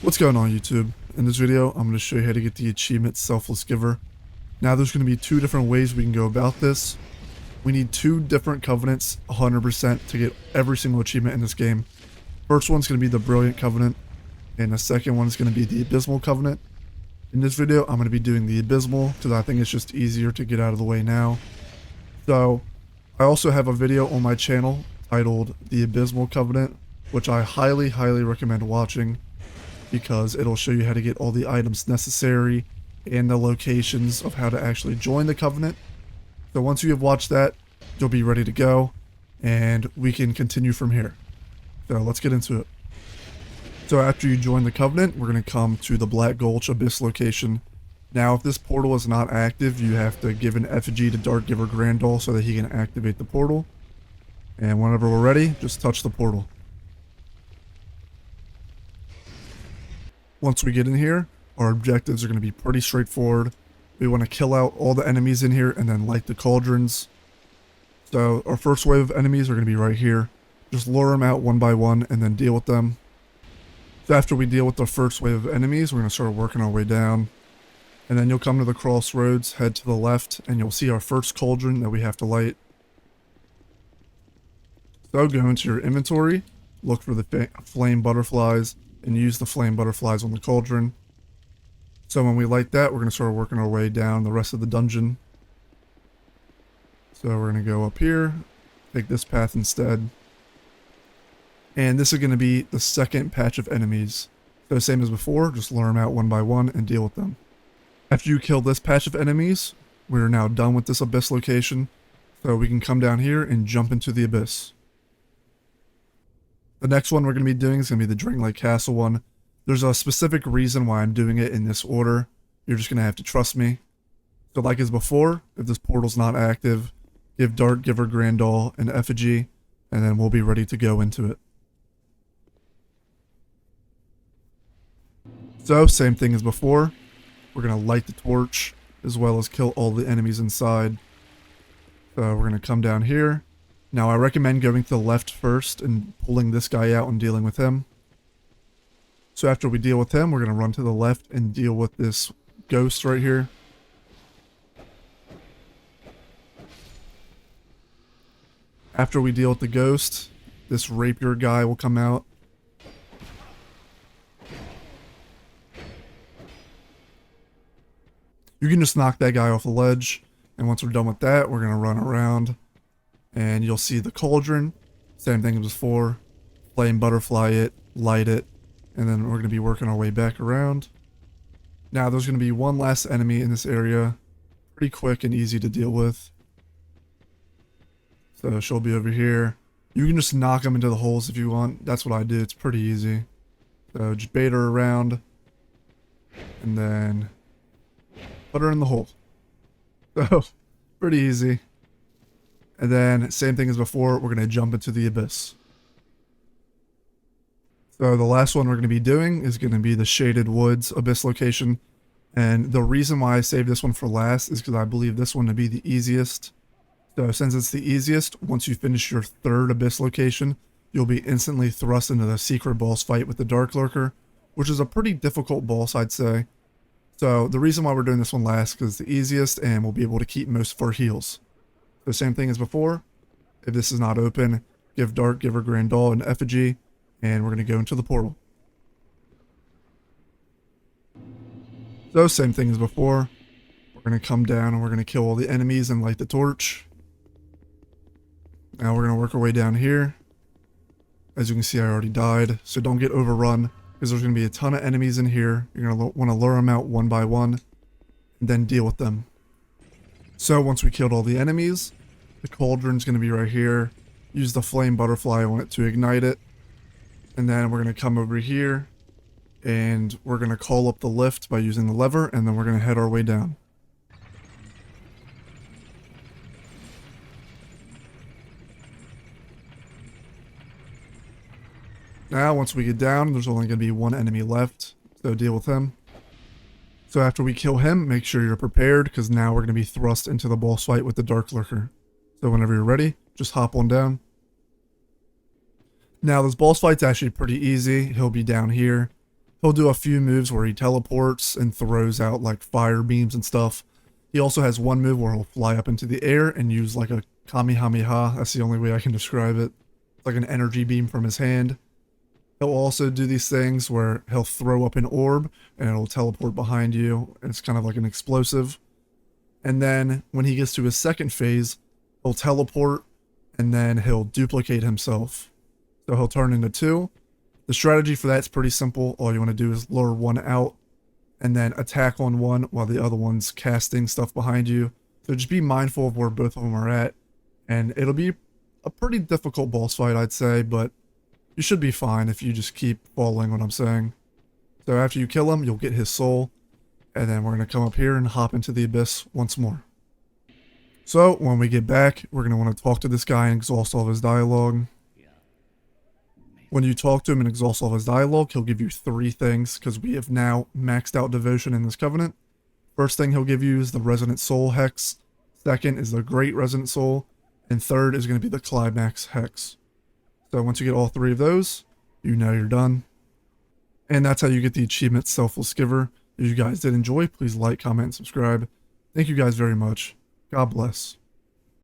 What's going on YouTube? In this video, I'm going to show you how to get the achievement Selfless Giver. Now there's going to be two different ways we can go about this. We need two different covenants 100% to get every single achievement in this game. First one's going to be the Brilliant Covenant, and the second one is going to be the Abysmal Covenant. In this video, I'm going to be doing the Abysmal because I think it's just easier to get out of the way now. So, I also have a video on my channel titled The Abysmal Covenant, which I highly recommend watching, because it'll show you how to get all the items necessary and the locations of how to actually join the Covenant. So once you have watched that, you'll be ready to go, and we can continue from here. So let's get into it. So after you join the Covenant, we're going to come to the Black Gulch Abyss location. Now if this portal is not active, you have to give an effigy to Darkdiver Grandahl so that he can activate the portal. And whenever we're ready, just touch the portal. Once we get in here, our objectives are going to be pretty straightforward. We want to kill out all the enemies in here and then light the cauldrons. So our first wave of enemies are going to be right here. Just lure them out one by one and then deal with them. So after we deal with the first wave of enemies, we're going to start working our way down. And then you'll come to the crossroads, head to the left, and you'll see our first cauldron that we have to light. So go into your inventory, look for the flame butterflies, and use the flame butterflies on the cauldron. So when we light that, we're going to start working our way down the rest of the dungeon. So we're going to go up here, take this path instead. And this is going to be the second patch of enemies. So same as before, just lure them out one by one and deal with them. After you kill this patch of enemies, we're now done with this abyss location. So we can come down here and jump into the abyss. The next one we're going to be doing is going to be the Drangleic Castle one. There's a specific reason why I'm doing it in this order. You're just going to have to trust me. So like as before, if this portal's not active, give Darkdiver Grandahl an effigy, and then we'll be ready to go into it. So, same thing as before. We're going to light the torch, as well as kill all the enemies inside. So we're going to come down here. Now I recommend going to the left first and pulling this guy out and dealing with him. So after we deal with him, we're going to run to the left and deal with this ghost right here. After we deal with the ghost, this rapier guy will come out. You can just knock that guy off the ledge, and once we're done with that, we're going to run around. And you'll see the cauldron, same thing as before, flame butterfly it, light it, and then we're going to be working our way back around. Now there's going to be one last enemy in this area, pretty quick and easy to deal with. So she'll be over here. You can just knock them into the holes if you want, that's what I do, it's pretty easy. So just bait her around, and then put her in the hole. So, pretty easy. And then, same thing as before, we're going to jump into the abyss. So the last one we're going to be doing is going to be the Shaded Woods abyss location. And the reason why I saved this one for last is because I believe this one to be the easiest. So since it's the easiest, once you finish your third abyss location, you'll be instantly thrust into the secret boss fight with the Darklurker, which is a pretty difficult boss, I'd say. So the reason why we're doing this one last is because it's the easiest and we'll be able to keep most of our heals. The same thing as before. If this is not open, give Darkdiver Grandahl an effigy, and we're going to go into the portal. So same thing as before. We're going to come down and we're going to kill all the enemies and light the torch. Now we're going to work our way down here. As you can see, I already died, so don't get overrun, because there's going to be a ton of enemies in here. You're going to want to lure them out one by one, and then deal with them. So once we killed all the enemies, the cauldron's going to be right here. Use the flame butterfly on it to ignite it. And then we're going to come over here and we're going to call up the lift by using the lever, and then we're going to head our way down. Now once we get down, there's only going to be one enemy left, so deal with him. So after we kill him, make sure you're prepared, because now we're going to be thrust into the boss fight with the Darklurker. So whenever you're ready, just hop on down. Now this boss fight's actually pretty easy. He'll be down here. He'll do a few moves where he teleports and throws out like fire beams and stuff. He also has one move where he'll fly up into the air and use like a Kamehameha. That's the only way I can describe it. It's like an energy beam from his hand. He'll also do these things where he'll throw up an orb and it'll teleport behind you. It's kind of like an explosive. And then when he gets to his second phase, he'll teleport and then he'll duplicate himself. So he'll turn into two. The strategy for that's pretty simple. All you want to do is lure one out and then attack on one while the other one's casting stuff behind you. So just be mindful of where both of them are at. And it'll be a pretty difficult boss fight, I'd say, but you should be fine if you just keep following what I'm saying. So after you kill him, you'll get his soul. And then we're going to come up here and hop into the abyss once more. So when we get back, we're going to want to talk to this guy and exhaust all of his dialogue. When you talk to him and exhaust all of his dialogue, he'll give you 3 things because we have now maxed out devotion in this covenant. First thing he'll give you is the Resonant Soul Hex. Second is the Great Resonant Soul. And third is going to be the Climax Hex. So once you get all 3 of those, you know you're done. And that's how you get the achievement Selfless Giver. If you guys did enjoy, please like, comment, and subscribe. Thank you guys very much. God bless.